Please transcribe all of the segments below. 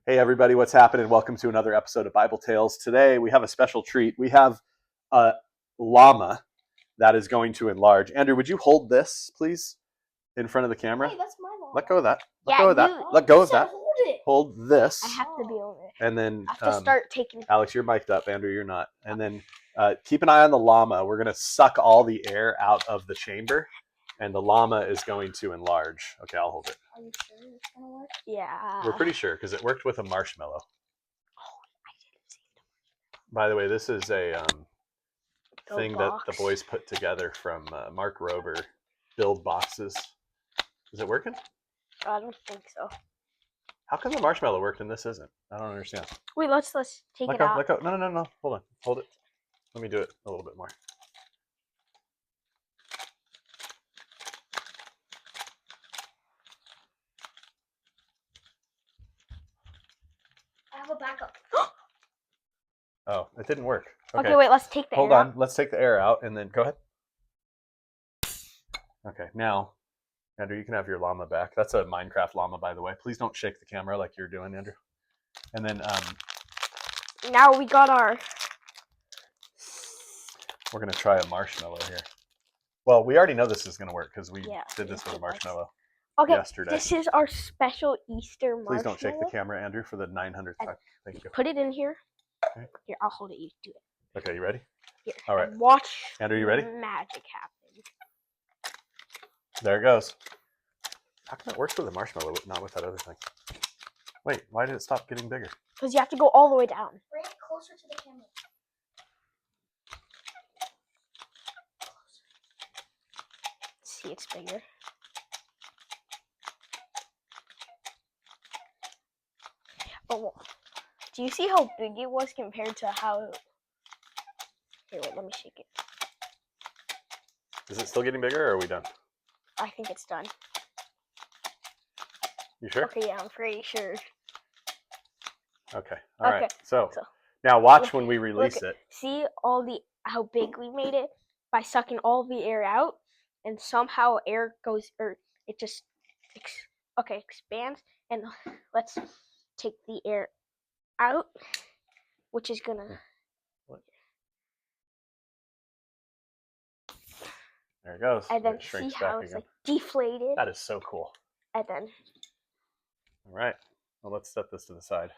Hey everybody, what's happening? Welcome to another episode of Bible Tales. Today we have a special treat. We have a llama that is going to enlarge. Andrew, would you hold this, please, in front of the camera? Hey, that's my llama. Let go of that. Let Yeah, go of that. you- Let go you of said that. hold it. Hold this. I have to be on it. And then I have to start taking. Alex, you're mic'd up. Andrew, you're not. And then keep an eye on the llama. We're going to suck all the air out of the chamber, and the llama is going to enlarge. Okay, I'll hold it. Are you sure it's gonna work? Yeah. We're pretty sure because it worked with a marshmallow. By the way, this is a thing that the boys put together from Mark Rober. Build boxes. Is it working? I don't think so. How come the marshmallow worked and this isn't? I don't understand. Wait, let's take it out. Let go. No. Hold on. Hold it. Let me do it a little bit more. I have a backup. Oh, it didn't work. Okay, wait, let's take the air out. Hold on. Let's take the air out and then go ahead. Okay, now, Andrew, you can have your llama back. That's a Minecraft llama, by the way. Please don't shake the camera like you're doing, Andrew. And then now we got our. We're going to try a marshmallow here. Well, we already know this is going to work because we did this with a marshmallow yesterday. This is our special Easter marshmallow. Please don't shake the camera, Andrew, for the 900th time. Thank you. Put it in here. Okay. Here, I'll hold it. You do it. Okay, you ready? Here. All right. Watch. Andrew, you ready? Magic happen. There it goes. How come it works with a marshmallow, not with that other thing? Wait, why did it stop getting bigger? Because you have to go all the way down. Bring it closer to the camera. See, it's bigger. Oh, do you see how big it was compared to how? Here, wait, let me shake it. Is it still getting bigger or are we done? I think it's done. You sure? Okay, yeah, I'm pretty sure. Okay. All right. Okay, So so now watch when we release it. See how big we made it by sucking all the air out, and somehow air goes, or it just expands. And let's take the air out, which is gonna. What? There it goes. And then it shrinks see back how it's again. like deflated. That is so cool. And then. All right. Well, let's set this to the side.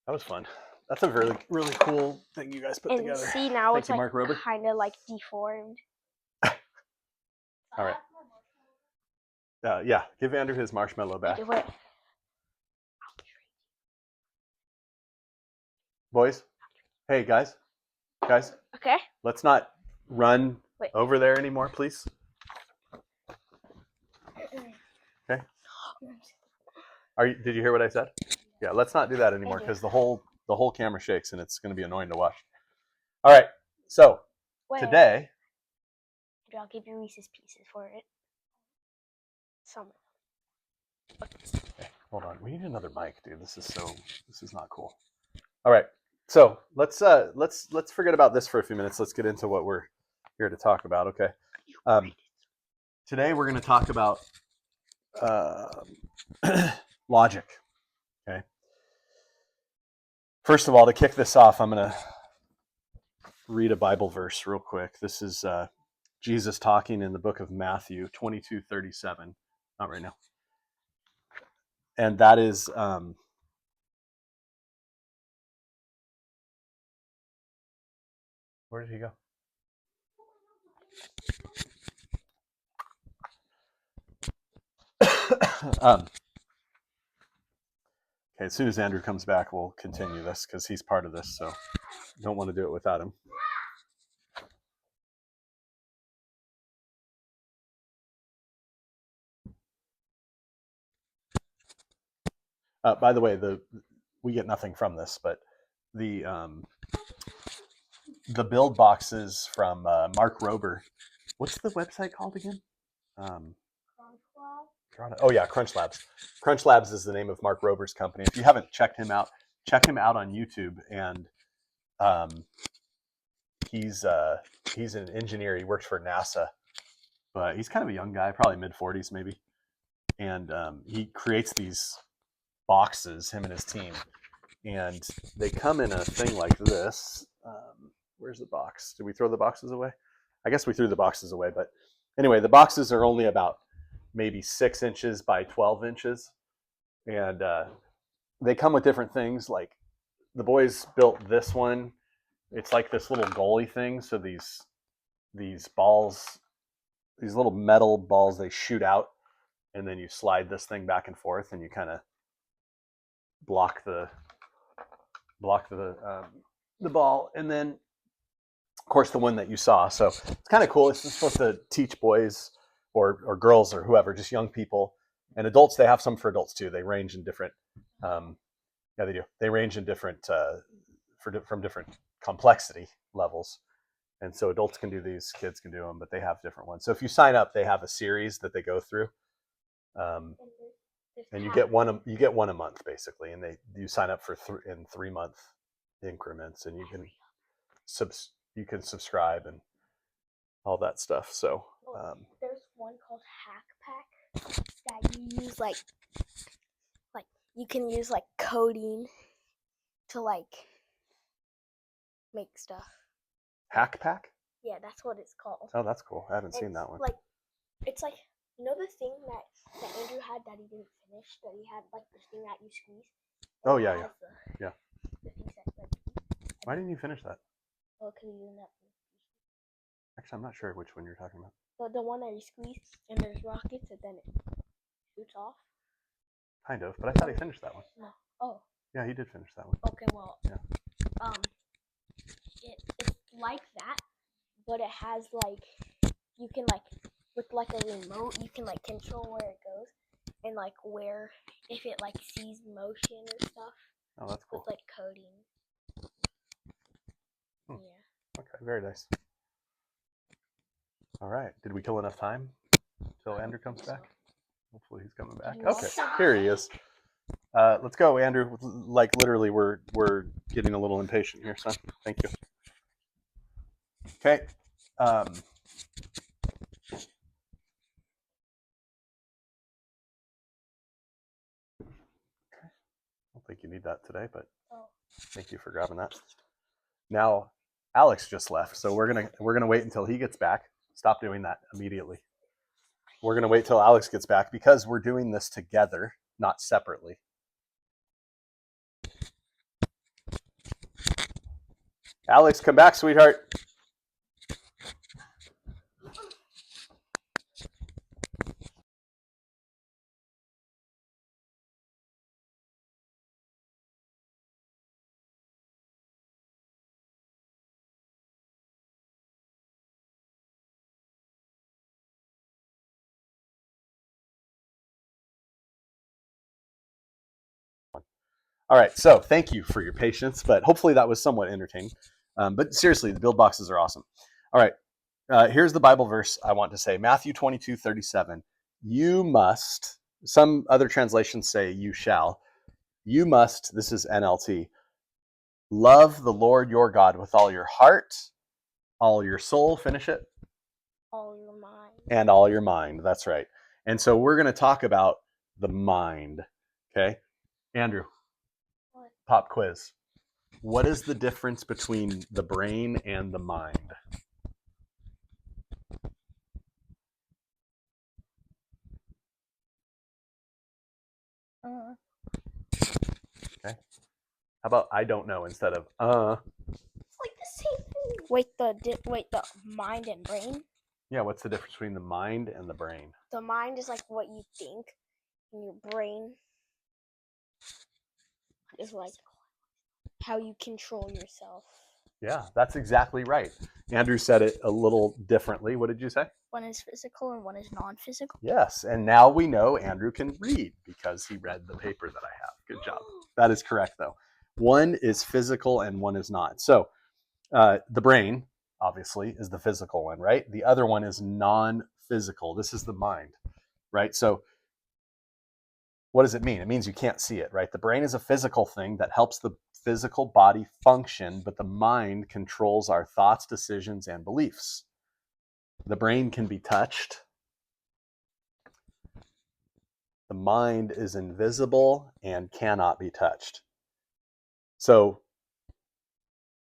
That was fun. That's a really, really cool thing you guys put together. And see, now it's Mark Rober. kind of like deformed. All right. Yeah, give Andrew his marshmallow back. Wait. Boys, hey guys, Okay. let's not run over there anymore, please. Okay. Did you hear what I said? Yeah, let's not do that anymore because the whole camera shakes and it's going to be annoying to watch. All right, so today. I'll give you Reese's Pieces for it. Somewhere. Okay, hold on, we need another mic, dude. This is not cool. All right, so let's forget about this for a few minutes. Let's get into what we're here to talk about. Okay. Today we're going to talk about logic. Okay. First of all, to kick this off, I'm going to read a Bible verse real quick. This is Jesus talking in the book of Matthew 22:37. Not right now. And that is where did he go? Okay, as soon as Andrew comes back, we'll continue this because he's part of this, so don't want to do it without him. By the way, we get nothing from this, but the build boxes from Mark Rober. What's the website called again? Oh yeah, Crunch Labs. Crunch Labs is the name of Mark Rober's company. If you haven't checked him out, check him out on YouTube. And he's an engineer. He works for NASA, but he's kind of a young guy, probably mid-40s maybe. And he creates these boxes, him and his team, and they come in a thing like this. Where's the box? Did we throw the boxes away? I guess we threw the boxes away, but anyway, the boxes are only about maybe 6 inches by 12 inches, and they come with different things. Like the boys built this one. It's like this little goalie thing. So these balls, these little metal balls, they shoot out, and then you slide this thing back and forth, and you kind of block the ball, and then of course the one that you saw. So it's kind of cool. It's just supposed to teach boys or girls or whoever, just young people and adults. They have some for adults too. They range in different. Yeah, they do. They range in different from different complexity levels. And so adults can do these, kids can do them, but they have different ones. So if you sign up, they have a series that they go through, and you get one a month basically. And you sign up for in 3-month increments, and you can subscribe and all that stuff. So there's one called Hack Pack that you use like you can use like coding to like make stuff. Hack Pack? Yeah, that's what it's called. Oh, that's cool. I haven't seen that one. Like it's like, you know the thing that Andrew had that he didn't finish, that he had like the thing that you squeeze. Oh yeah. The things that, like, why didn't you finish that? Oh, because you didn't have to. Actually, I'm not sure which one you're talking about. The one that you squeeze and there's rockets and then it shoots off. Kind of, but I thought he finished that one. No. Oh. Yeah, he did finish that one. Okay, well. Yeah. It's like that, but it has like, you can like, with like a remote, you can like control where it goes and like where, if it like sees motion or stuff. Oh, that's cool. With like coding. Yeah. Okay, very nice. All right. Did we kill enough time until Andrew comes back? Hopefully he's coming back. Okay, here he is. Let's go, Andrew. Like literally, we're getting a little impatient here, son. Thank you. Okay. I don't think you need that today, but thank you for grabbing that. Now, Alex just left, so we're gonna wait until he gets back. Stop doing that immediately. We're gonna wait till Alex gets back because we're doing this together, not separately. Alex, come back, sweetheart. All right, so thank you for your patience, but hopefully that was somewhat entertaining. But seriously, the build boxes are awesome. All right, here's the Bible verse I want to say. Matthew 22:37. You must, some other translations say you shall. You must, this is NLT, love the Lord your God with all your heart, all your soul, finish it. All your mind. And all your mind, that's right. And so we're going to talk about the mind, okay? Andrew, what? Pop quiz. What is the difference between the brain and the mind? Okay. How about I don't know instead of It's like the same thing. Wait, the mind and brain? Yeah, what's the difference between the mind and the brain? The mind is like what you think, and your brain is like how you control yourself. Yeah, that's exactly right. Andrew said it a little differently. What did you say? One is physical and one is non-physical. Yes, and now we know Andrew can read because he read the paper that I have. Good job. That is correct, though. One is physical and one is not. So the brain, obviously, is the physical one, right? The other one is non-physical. This is the mind, right? So what does it mean? It means you can't see it, right? The brain is a physical thing that helps the physical body function, but the mind controls our thoughts, decisions, and beliefs. The brain can be touched. The mind is invisible and cannot be touched. So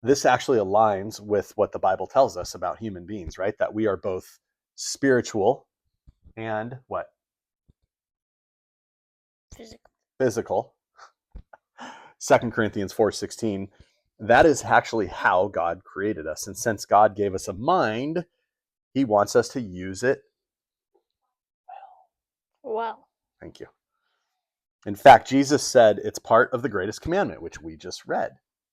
this actually aligns with what the Bible tells us about human beings, right? That we are both spiritual and what? Physical. 2 Corinthians 4:16. That is actually how God created us. And since God gave us a mind, he wants us to use it. Well. Thank you. In fact, Jesus said it's part of the greatest commandment, which we just read.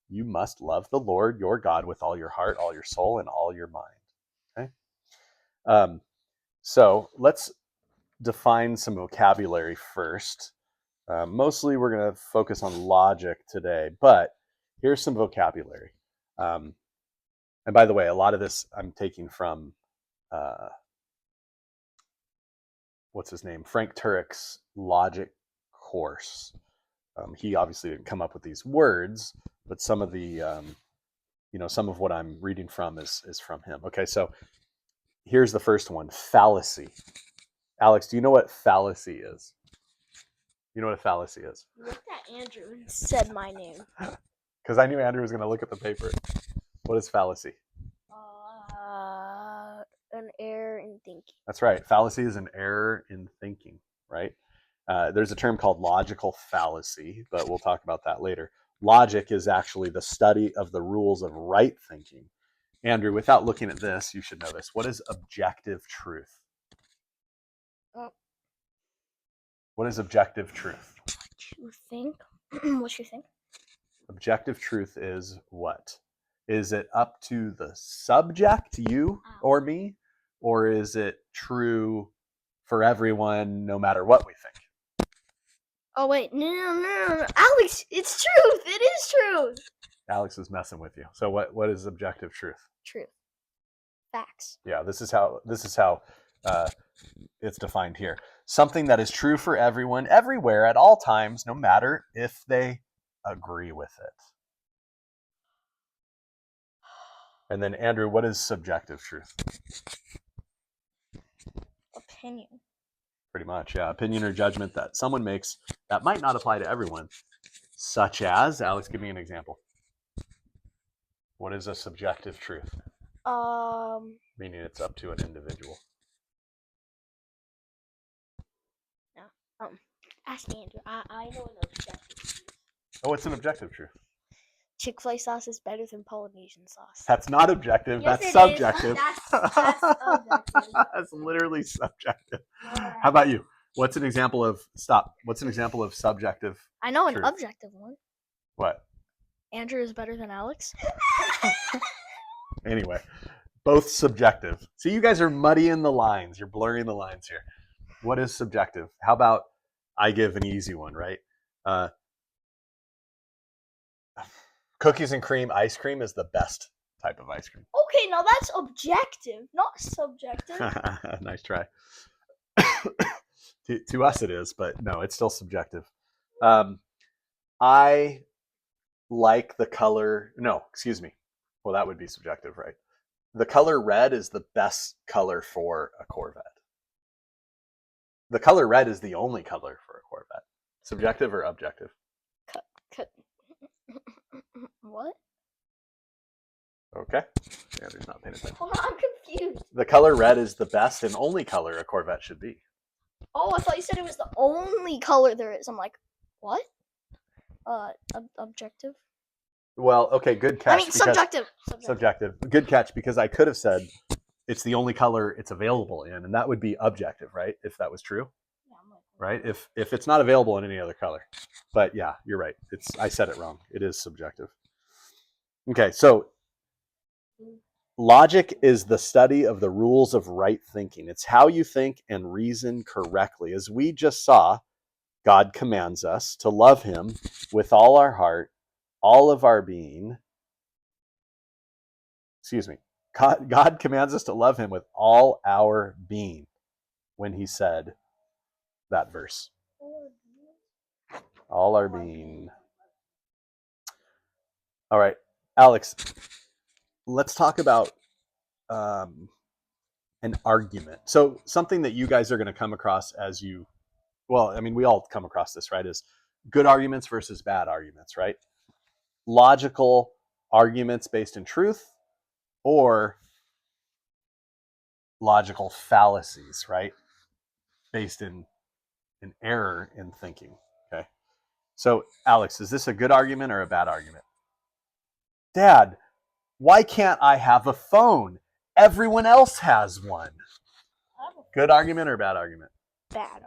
You must love the Lord your God with all your heart, all your soul, and all your mind. Okay. So let's define some vocabulary first. Mostly we're going to focus on logic today, but here's some vocabulary. And by the way, a lot of this I'm taking from, what's his name? Frank Turek's logic course. He obviously didn't come up with these words, but some of the, some of what I'm reading from is from him. Okay, so here's the first one, fallacy. Alex, do you know what fallacy is? You know what a fallacy is? You looked at Andrew and said my name. Because I knew Andrew was going to look at the paper. What is fallacy? An error in thinking. That's right. Fallacy is an error in thinking, right? There's a term called logical fallacy, but we'll talk about that later. Logic is actually the study of the rules of right thinking. Andrew, without looking at this, you should know this. What is objective truth? What is objective truth? What you think? What you think? Objective truth is what? Is it up to the subject, you or me? Or is it true for everyone, no matter what we think? Oh, wait. No. Alex, it's truth. It is truth. Alex is messing with you. So what is objective truth? Truth. Facts. Yeah, this is how it's defined here. Something that is true for everyone, everywhere, at all times, no matter if they agree with it. And then, Andrew, what is subjective truth? Opinion. Pretty much, yeah. Opinion or judgment that someone makes that might not apply to everyone. Such as, Alex, give me an example. What is a subjective truth? Meaning it's up to an individual. No. Ask Andrew. I know an objective truth. Oh, what's an objective truth? Chick-fil-A sauce is better than Polynesian sauce. That's not objective. Yes, that's subjective. That's objective. That's literally subjective. How about you? What's an example of What's an example of subjective? I know an truth? objective one. What? Andrew is better than Alex. Anyway, both subjective. See, you guys are muddying the lines. You're blurring the lines here. What is subjective? How about I give an easy one, right? Cookies and cream ice cream is the best type of ice cream. Okay, now that's objective, not subjective. Nice try. To us it is, but no, it's still subjective. I like the color. No, excuse me. Well, that would be subjective, right? The color red is the best color for a Corvette. The color red is the only color for a Corvette. Subjective or objective? What? Okay. Andrew's not paying attention. Hold on, I'm confused. The color red is the best and only color a Corvette should be. Oh, I thought you said it was the only color there is. I'm like, what? Objective? Well, okay, good catch. I mean, subjective. Subjective. Good catch, because I could have said it's the only color it's available in, and that would be objective, right? If that was true. Yeah, I'm like, right? If it's not available in any other color. But yeah, you're right. I said it wrong. It is subjective. Okay, so logic is the study of the rules of right thinking. It's how you think and reason correctly. As we just saw, God commands us to love him with all our heart, all of our being. Excuse me. God commands us to love him with all our being when he said that verse. All our being. All right, Alex, let's talk about an argument. So something that you guys are going to come across as you well, I mean, we all come across this, right? Is good arguments versus bad arguments, right? Logical arguments based in truth or logical fallacies, right? Based in an error in thinking. Okay. So, Alex, is this a good argument or a bad argument? Dad, why can't I have a phone? Everyone else has one. Good argument or bad argument? Bad.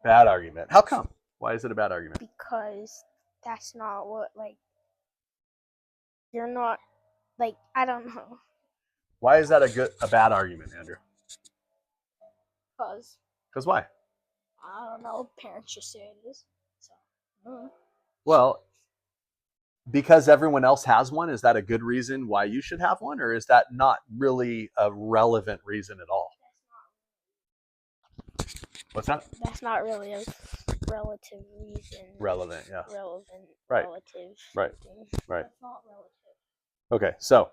Bad argument. How come? Why is it a bad argument? Because that's not what, like, you're not, like, I don't know. Why is that a bad argument, Andrew? Because why? I don't know. Parents just say it is. So. Well, because everyone else has one, is that a good reason why you should have one, or is that not really a relevant reason at all? What's that? That's not really a relative reason. Relevant, yeah. Relevant. Right. Relative. Right. Thing. Right. That's not relative. Okay, so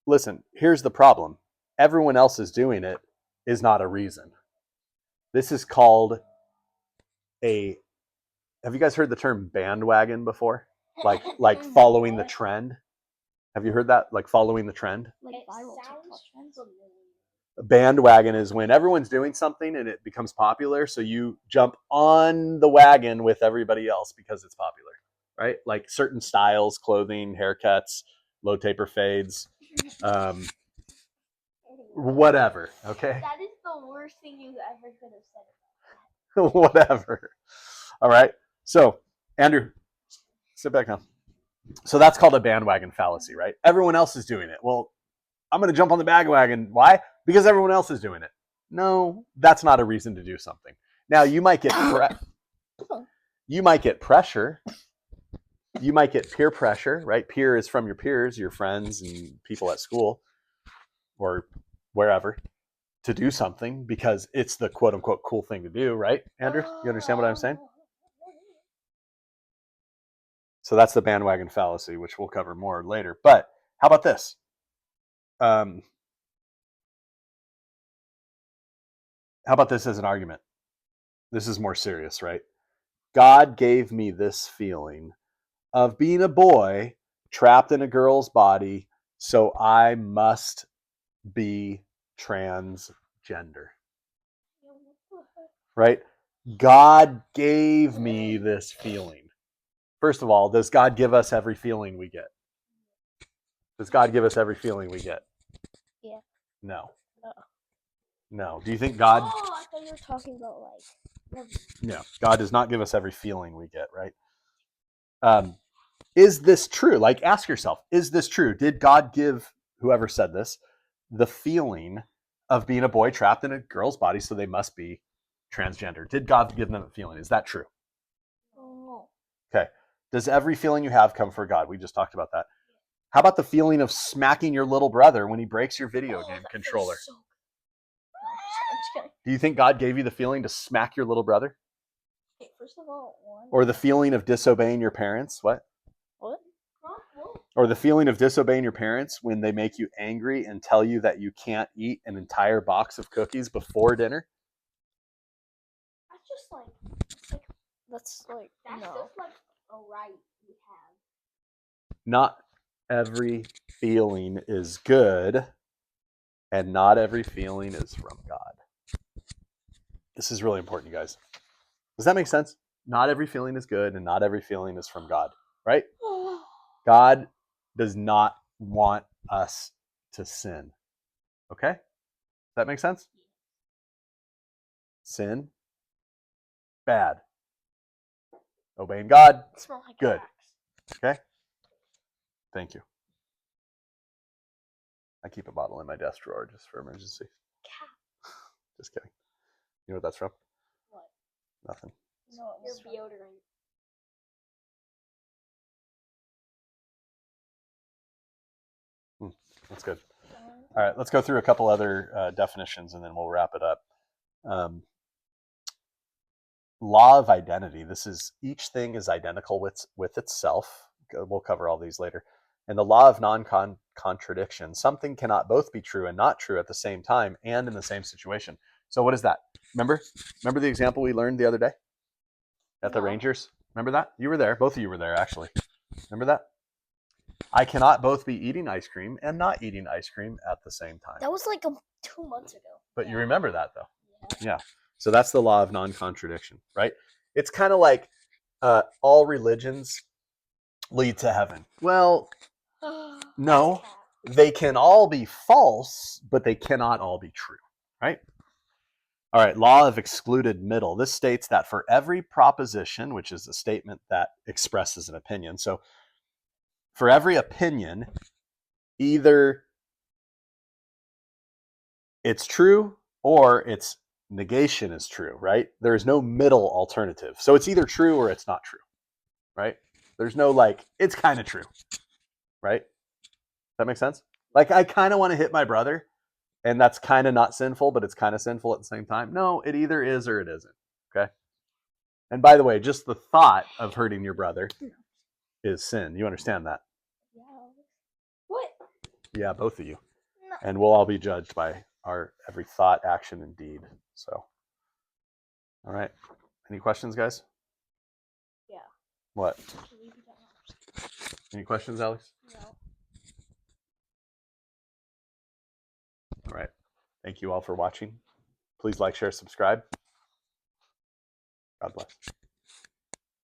listen, here's the problem. Everyone else is doing it is not a reason. This is called have you guys heard the term bandwagon before? Like following the trend? Have you heard that? Like following the trend? Like viral TikTok trends. A bandwagon is when everyone's doing something and it becomes popular, so you jump on the wagon with everybody else because it's popular, right? Like certain styles, clothing, haircuts, low taper fades, whatever, okay? That is the worst thing you ever could have said. Whatever. All right. So, Andrew, sit back now. So that's called a bandwagon fallacy, right? Everyone else is doing it. Well, I'm going to jump on the bandwagon. Why? Because everyone else is doing it. No, that's not a reason to do something. Now, you might get you might get pressure. You might get peer pressure, right? Peer is from your peers, your friends and people at school or wherever, to do something because it's the quote unquote cool thing to do, right? Andrew, you understand what I'm saying? So that's the bandwagon fallacy, which we'll cover more later. But how about this? How about this as an argument? This is more serious, right? God gave me this feeling of being a boy trapped in a girl's body, so I must be transgender. Right? God gave me this feeling. First of all, does God give us every feeling we get? Does God give us every feeling we get? Yeah. No. No. No. Do you think God... Oh, I thought you were talking about like... No. God does not give us every feeling we get, right? Is this true? Like, ask yourself, is this true? Did God give whoever said this the feeling of being a boy trapped in a girl's body, so they must be transgender? Did God give them a feeling? Is that true? No. Okay. Does every feeling you have come from God? We just talked about that. How about the feeling of smacking your little brother when he breaks your video game controller? So... I'm just kidding. Do you think God gave you the feeling to smack your little brother? Okay, first of all, Or the feeling of disobeying your parents? What? What? Or the feeling of disobeying your parents when they make you angry and tell you that you can't eat an entire box of cookies before dinner? That's just like that's like That's no. just like a right we have. Not every feeling is good, and not every feeling is from God. This is really important, you guys. Does that make sense? Not every feeling is good, and not every feeling is from God, right? God does not want us to sin. Okay? Does that make sense? Sin, bad. Obeying God, Smell like good. wax. Okay? Thank you. I keep a bottle in my desk drawer just for emergency. Just kidding. You know what that's from? What? Nothing. No, Your it's deodorant. That's good. All right, let's go through a couple other definitions and then we'll wrap it up. Law of identity. This is each thing is identical with itself. We'll cover all these later. And the law of non-contradiction. Something cannot both be true and not true at the same time and in the same situation. So what is that? Remember the example we learned the other day at the No. Rangers? Remember that? You were there. Both of you were there, actually. Remember that? I cannot both be eating ice cream and not eating ice cream at the same time. That was like 2 months ago. But you remember that, though. Yeah. Yeah. So that's the law of non-contradiction, right? It's kind of like all religions lead to heaven. Well, no, they can all be false, but they cannot all be true, right? All right, law of excluded middle. This states that for every proposition, which is a statement that expresses an opinion, so for every opinion, either it's true or its negation is true, right? There is no middle alternative. So it's either true or it's not true, right? There's no like, it's kind of true, right? That makes sense? Like, I kind of want to hit my brother, and that's kind of not sinful, but it's kind of sinful at the same time. No, it either is or it isn't, okay? And by the way, just the thought of hurting your brother is sin. You understand that? Yeah. What? Yeah, both of you. No. And we'll all be judged by our every thought, action, and deed. So, all right. Any questions, guys? Yeah. What? Any questions, Alex? No. All right. Thank you all for watching. Please like, share, subscribe. God bless.